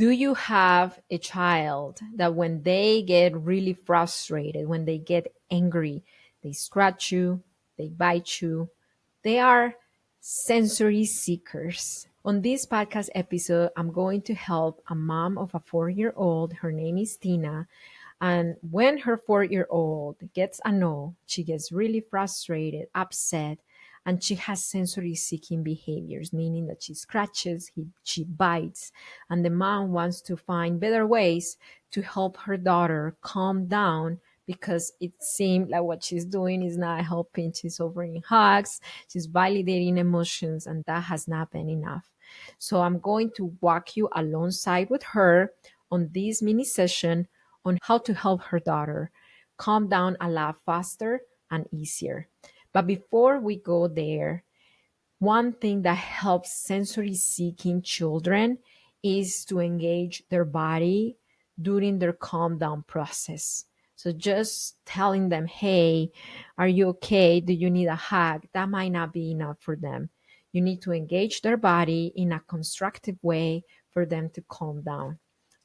Do you have a child that when they get really frustrated, when they get angry, they scratch you, they bite you, they are sensory seekers? On this podcast episode, I'm going to help a mom of a 4-year-old. Her name is Tina. And when her 4-year-old gets a no, she gets really frustrated, upset, and she has sensory seeking behaviors, meaning that she scratches, she bites, and the mom wants to find better ways to help her daughter calm down because it seemed like what she's doing is not helping. She's offering hugs, she's validating emotions, and that has not been enough. So I'm going to walk you alongside with her on this mini session on how to help her daughter calm down a lot faster and easier. But before we go there, one thing that helps sensory seeking children is to engage their body during their calm down process. So just telling them, hey, are you okay? Do you need a hug? That might not be enough for them. You need to engage their body in a constructive way for them to calm down.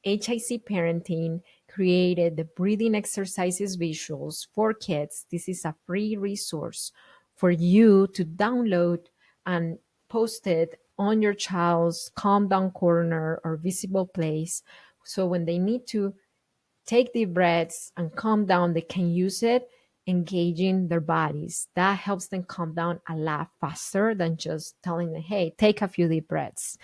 HIC Parenting created the breathing exercises visuals for kids. This is a free resource for you to download and post it on your child's calm down corner or visible place. So when they need to take deep breaths and calm down, they can use it engaging their bodies. That helps them calm down a lot faster than just telling them, hey, take a few deep breaths.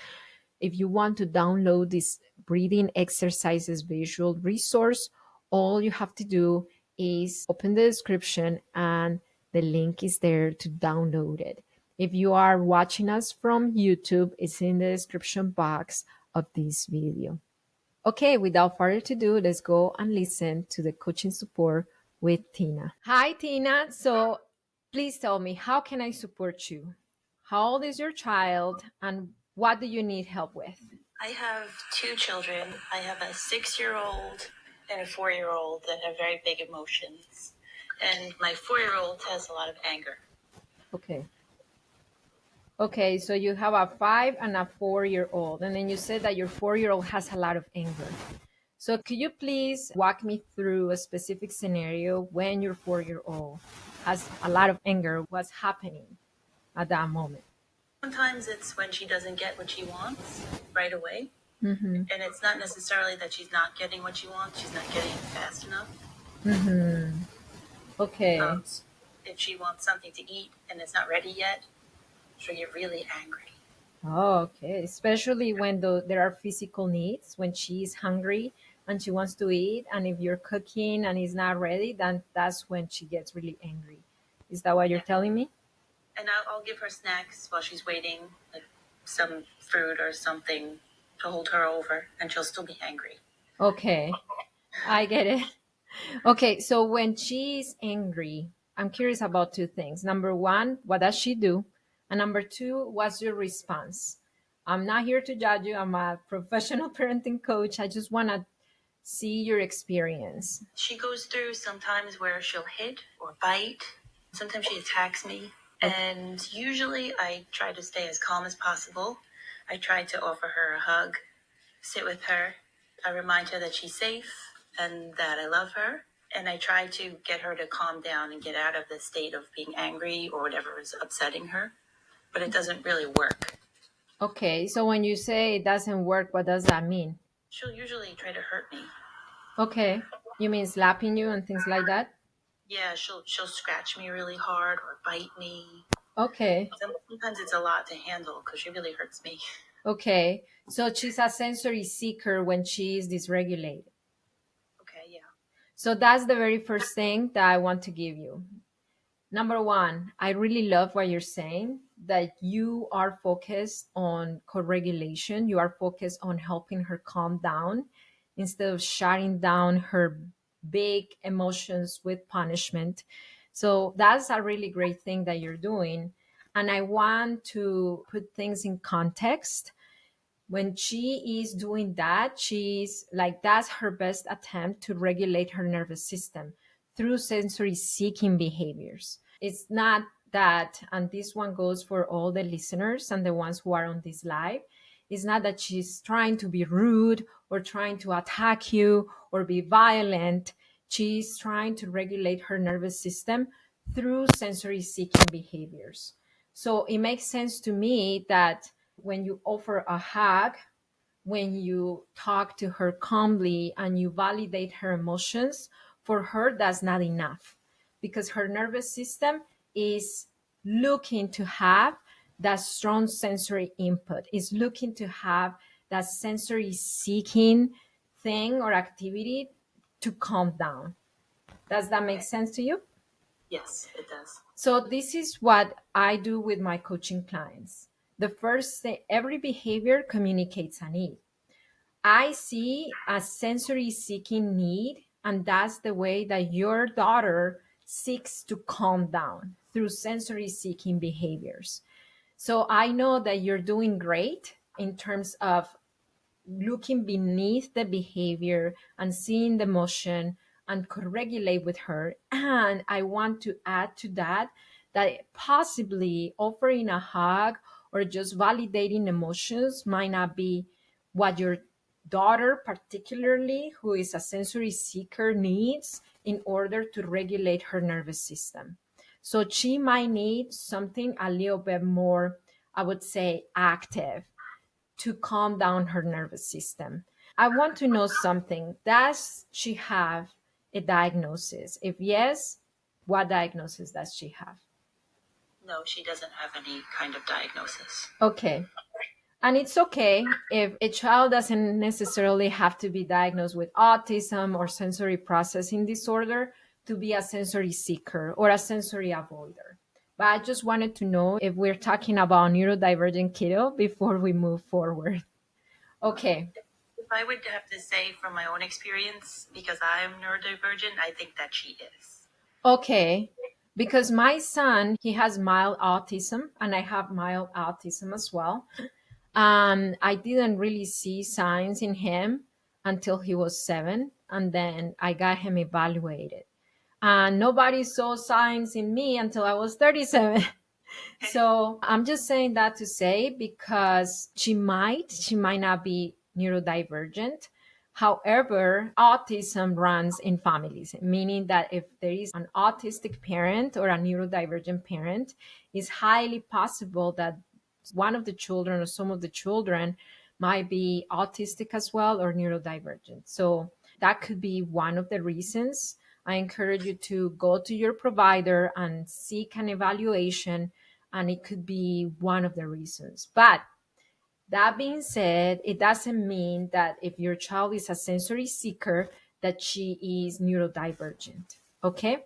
If you want to download this breathing exercises visual resource, all you have to do is open the description and the link is there to download it. If you are watching us from YouTube, it's in the description box of this video. Okay, without further ado, let's go and listen to the coaching support with Tina. Hi, Tina. So please tell me, how can I support you? How old is your child and what do you need help with? I have two children. I have a 6-year-old and a 4-year-old that have very big emotions. And my 4-year-old has a lot of anger. Okay. Okay, so you have a 5 and a 4-year-old, and then you said that your 4-year-old has a lot of anger. So could you please walk me through a specific scenario when your 4-year-old has a lot of anger? What's happening at that moment? Sometimes it's when she doesn't get what she wants right away. Mm-hmm. And it's not necessarily that she's not getting what she wants. She's not getting it fast enough. Mm-hmm. Okay. If she wants something to eat and it's not ready yet, she'll get really angry. Oh, okay. Especially when there are physical needs, when she's hungry and she wants to eat, and if you're cooking and it's not ready, then that's when she gets really angry. Is that what you're telling me? And I'll give her snacks while she's waiting, like some fruit or something to hold her over, and she'll still be angry. Okay, I get it. Okay, so when she's angry, I'm curious about two things. Number one, what does she do? And number two, what's your response? I'm not here to judge you. I'm a professional parenting coach. I just want to see your experience. She goes through sometimes where she'll hit or bite. Sometimes she attacks me. And usually I try to stay as calm as possible. I try to offer her a hug, sit with her. I remind her that she's safe and that I love her. And I try to get her to calm down and get out of the state of being angry or whatever is upsetting her. But it doesn't really work. Okay, so when you say it doesn't work, what does that mean? She'll usually try to hurt me. Okay, you mean slapping you and things like that? Yeah, she'll scratch me really hard or bite me. Okay, Sometimes it's a lot to handle because she really hurts me. okay. So she's a sensory seeker when she is dysregulated. Okay, yeah. So that's the very first thing that I want to give you. Number one, I really love what you're saying, that you are focused on co-regulation. You are focused on helping her calm down instead of shutting down her big emotions with punishment. So that's a really great thing that you're doing. And I want to put things in context. When she is doing that, she's like, that's her best attempt to regulate her nervous system through sensory seeking behaviors. It's not that, and this one goes for all the listeners and the ones who are on this live, it's not that she's trying to be rude or trying to attack you or be violent. She's trying to regulate her nervous system through sensory seeking behaviors. So it makes sense to me that when you offer a hug, when you talk to her calmly and you validate her emotions, for her, that's not enough because her nervous system is looking to have that strong sensory input, is looking to have that sensory seeking thing or activity to calm down. Does that make sense to you? Yes, it does. So this is what I do with my coaching clients. The first thing, every behavior communicates a need. I see a sensory seeking need, and that's the way that your daughter seeks to calm down through sensory seeking behaviors. So I know that you're doing great in terms of looking beneath the behavior and seeing the emotion and could regulate with her. And I want to add to that that possibly offering a hug or just validating emotions might not be what your daughter, particularly who is a sensory seeker, needs in order to regulate her nervous system. So she might need something a little bit more, I would say, active to calm down her nervous system. I want to know something. Does she have a diagnosis? If yes, what diagnosis does she have? No, she doesn't have any kind of diagnosis. Okay. And it's okay if a child doesn't necessarily have to be diagnosed with autism or sensory processing disorder to be a sensory seeker or a sensory avoider. But I just wanted to know if we're talking about neurodivergent kiddo before we move forward. Okay. If I would have to say from my own experience, because I'm neurodivergent, I think that she is. Okay, because my son, he has mild autism and I have mild autism as well. I didn't really see signs in him until he was 7, and then I got him evaluated. And nobody saw signs in me until I was 37. So I'm just saying that to say because she might not be neurodivergent. However, autism runs in families, meaning that if there is an autistic parent or a neurodivergent parent, it's highly possible that one of the children or some of the children might be autistic as well or neurodivergent. So that could be one of the reasons. I encourage you to go to your provider and seek an evaluation, and it could be one of the reasons. But that being said, it doesn't mean that if your child is a sensory seeker, that she is neurodivergent. Okay?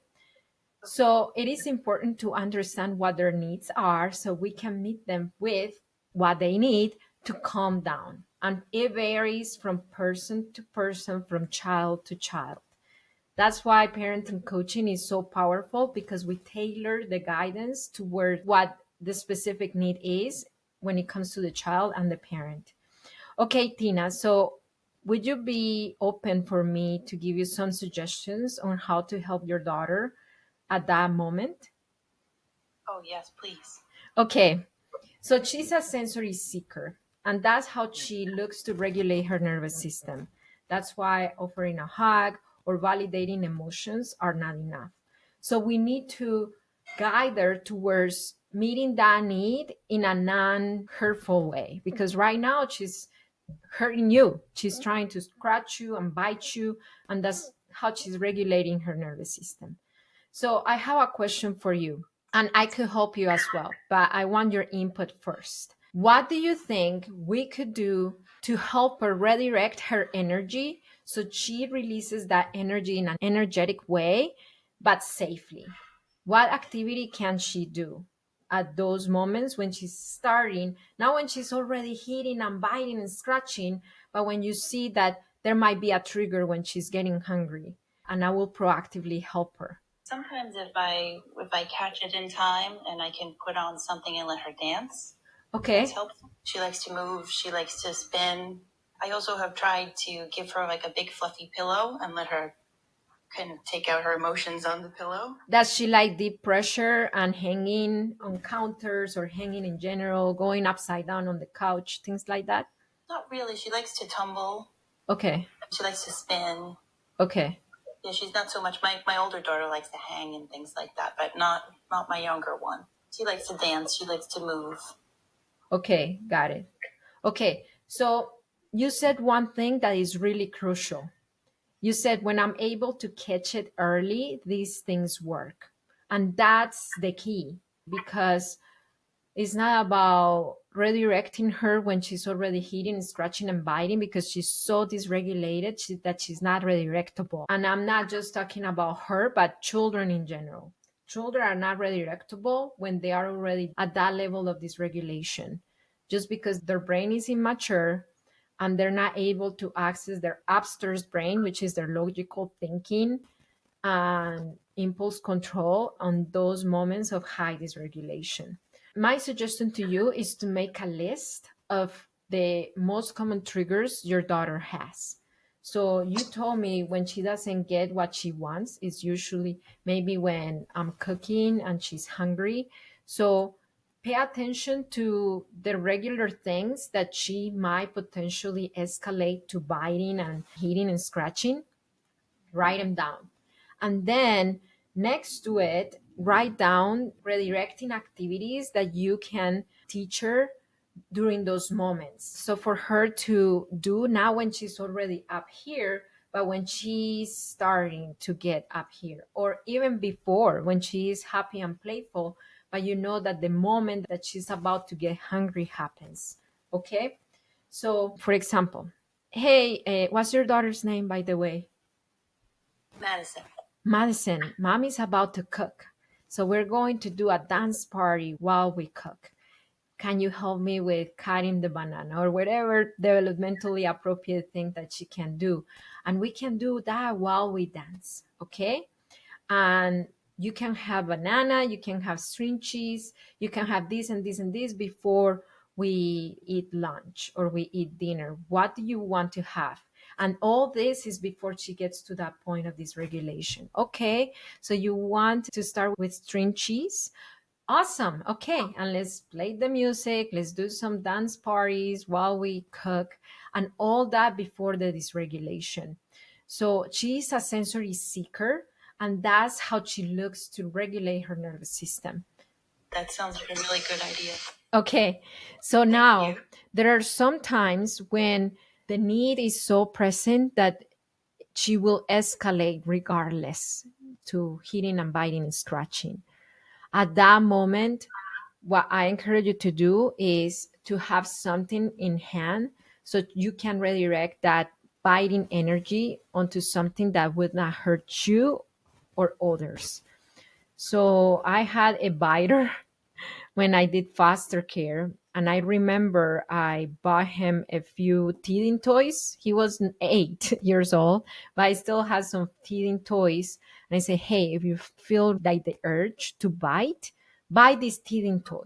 So it is important to understand what their needs are so we can meet them with what they need to calm down. And it varies from person to person, from child to child. That's why parenting coaching is so powerful because we tailor the guidance toward what the specific need is when it comes to the child and the parent. Okay, Tina, so would you be open for me to give you some suggestions on how to help your daughter at that moment? Oh, yes, please. Okay, so she's a sensory seeker, and that's how she looks to regulate her nervous system. That's why offering a hug or validating emotions are not enough. So we need to guide her towards meeting that need in a non hurtful way because right now she's hurting you. She's trying to scratch you and bite you, and that's how she's regulating her nervous system. So I have a question for you, and I could help you as well, but I want your input first. What do you think we could do to help her redirect her energy so she releases that energy in an energetic way, but safely? What activity can she do at those moments when she's starting, not when she's already hitting and biting and scratching, but when you see that there might be a trigger when she's getting hungry, and I will proactively help her. Sometimes if I catch it in time and I can put on something and let her dance, that's Okay. helpful. She likes to move. She likes to spin. I also have tried to give her like a big fluffy pillow and let her kind of take out her emotions on the pillow. Does she like deep pressure and hanging on counters or hanging in general, going upside down on the couch, things like that? Not really. She likes to tumble. Okay. She likes to spin. Okay. Yeah, she's not so much. My older daughter likes to hang and things like that, but not my younger one. She likes to dance. She likes to move. Okay. Got it. Okay. So you said one thing that is really crucial. You said, when I'm able to catch it early, these things work. And that's the key, because it's not about redirecting her when she's already hitting, scratching, and biting, because she's so dysregulated that she's not redirectable. And I'm not just talking about her, but children in general. Children are not redirectable when they are already at that level of dysregulation, just because their brain is immature and they're not able to access their upstairs brain, which is their logical thinking and impulse control on those moments of high dysregulation. My suggestion to you is to make a list of the most common triggers your daughter has. So you told me when she doesn't get what she wants, it's usually maybe when I'm cooking and she's hungry. So pay attention to the regular things that she might potentially escalate to biting and hitting and scratching. Write them down. And then next to it, write down redirecting activities that you can teach her during those moments. So for her to do now when she's already up here, but when she's starting to get up here, or even before when she is happy and playful, but you know that the moment that she's about to get hungry happens. Okay. So for example, hey, what's your daughter's name, by the way? Madison. Madison, mommy's about to cook. So we're going to do a dance party while we cook. Can you help me with cutting the banana or whatever developmentally appropriate thing that she can do? And we can do that while we dance. Okay. And you can have banana, you can have string cheese, you can have this and this and this before we eat lunch or we eat dinner. What do you want to have? And all this is before she gets to that point of dysregulation. Okay, so you want to start with string cheese. Awesome. Okay. And let's play the music. Let's do some dance parties while we cook and all that before the dysregulation. So she's a sensory seeker, and that's how she looks to regulate her nervous system. That sounds like a really good idea. Okay. So Thank now you. there are some times when the need is so present that she will escalate regardless to hitting and biting and scratching. At that moment, what I encourage you to do is to have something in hand so you can redirect that biting energy onto something that would not hurt you or others. So I had a biter when I did foster care. And I remember I bought him a few teething toys. He was 8 years old, but I still had some teething toys. And I said, hey, if you feel like the urge to bite, buy this teething toy,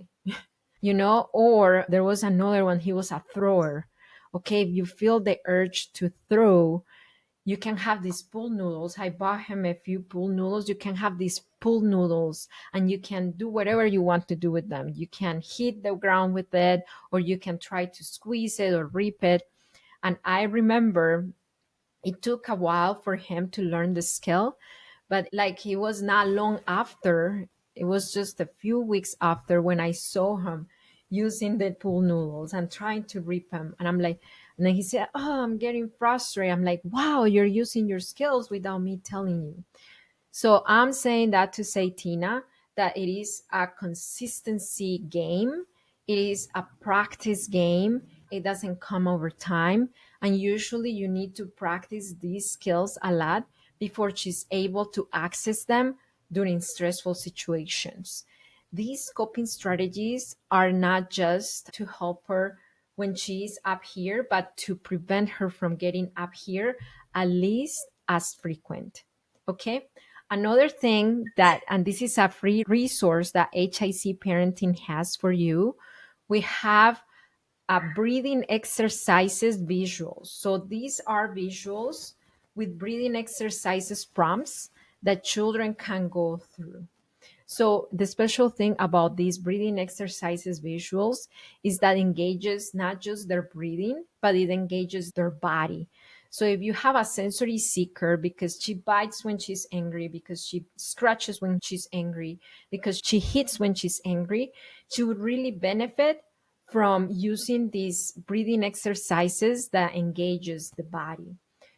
Or there was another one, he was a thrower. Okay, if you feel the urge to throw, you can have these pool noodles. I bought him a few pool noodles. You can have these pool noodles and you can do whatever you want to do with them. You can hit the ground with it, or you can try to squeeze it or rip it. And I remember it took a while for him to learn the skill, but like it was not long after, it was just a few weeks after when I saw him using the pool noodles and trying to rip them. And I'm like, and then he said, oh, I'm getting frustrated. I'm like, wow, you're using your skills without me telling you. So I'm saying that to say, Tina, that it is a consistency game. It is a practice game. It doesn't come over time. And usually you need to practice these skills a lot before she's able to access them during stressful situations. These coping strategies are not just to help her when she's up here, but to prevent her from getting up here at least as frequent. Okay. Another thing that, and this is a free resource that HIC Parenting has for you, we have breathing exercises visuals. So these are visuals with breathing exercises prompts that children can go through. So the special thing about these breathing exercises visuals is that engages not just their breathing, but it engages their body. So if you have a sensory seeker because she bites when she's angry, because she scratches when she's angry, because she hits when she's angry, she would really benefit from using these breathing exercises that engages the body.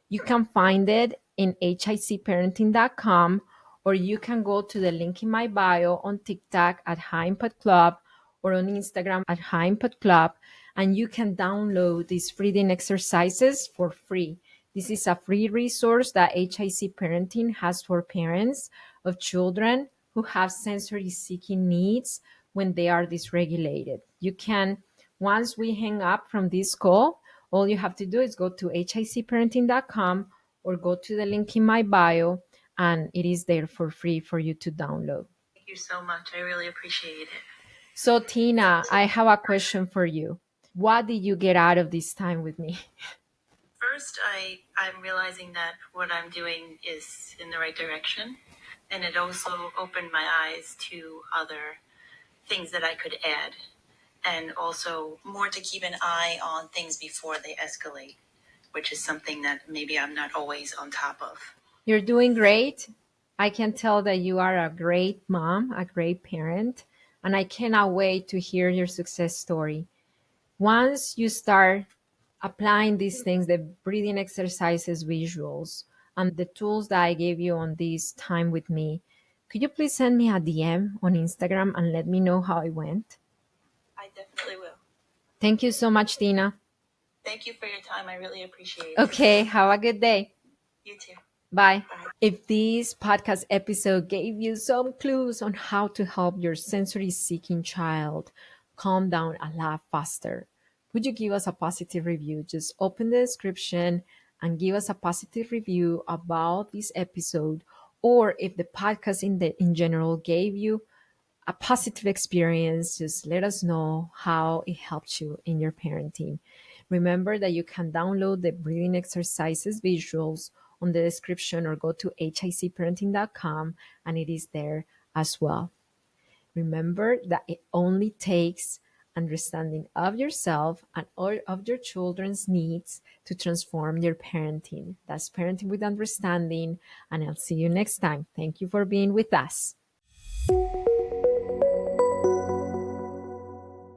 You can find it in hicparenting.com, or you can go to the link in my bio on TikTok at High Impact Club or on Instagram at High Impact Club, and you can download these breathing exercises for free. This is a free resource that HIC Parenting has for parents of children who have sensory seeking needs when they are dysregulated. You can, once we hang up from this call, all you have to do is go to hicparenting.com or go to the link in my bio, and it is there for free for you to download. Thank you so much. I really appreciate it. So, Tina, I have a question for you. What did you get out of this time with me? First, I'm realizing that what I'm doing is in the right direction. And it also opened my eyes to other things that I could add. And also more to keep an eye on things before they escalate, which is something that maybe I'm not always on top of. You're doing great. I can tell that you are a great mom, a great parent, and I cannot wait to hear your success story. Once you start applying these things, the breathing exercises, visuals, and the tools that I gave you on this time with me, could you please send me a DM on Instagram and let me know how it went? I definitely will. Thank you so much, Tina. Thank you for your time. I really appreciate it. Okay, have a good day. You too. Bye. Bye. If this podcast episode gave you some clues on how to help your sensory seeking child calm down a lot faster, would you give us a positive review? Just open the description and give us a positive review about this episode. Or if the podcast in general gave you a positive experience, just let us know how it helped you in your parenting. Remember that you can download the breathing exercises visuals on the description or go to hicparenting.com and it is there as well. Remember that it only takes understanding of yourself and all of your children's needs to transform your parenting. That's Parenting with Understanding, and I'll see you next time. Thank you for being with us.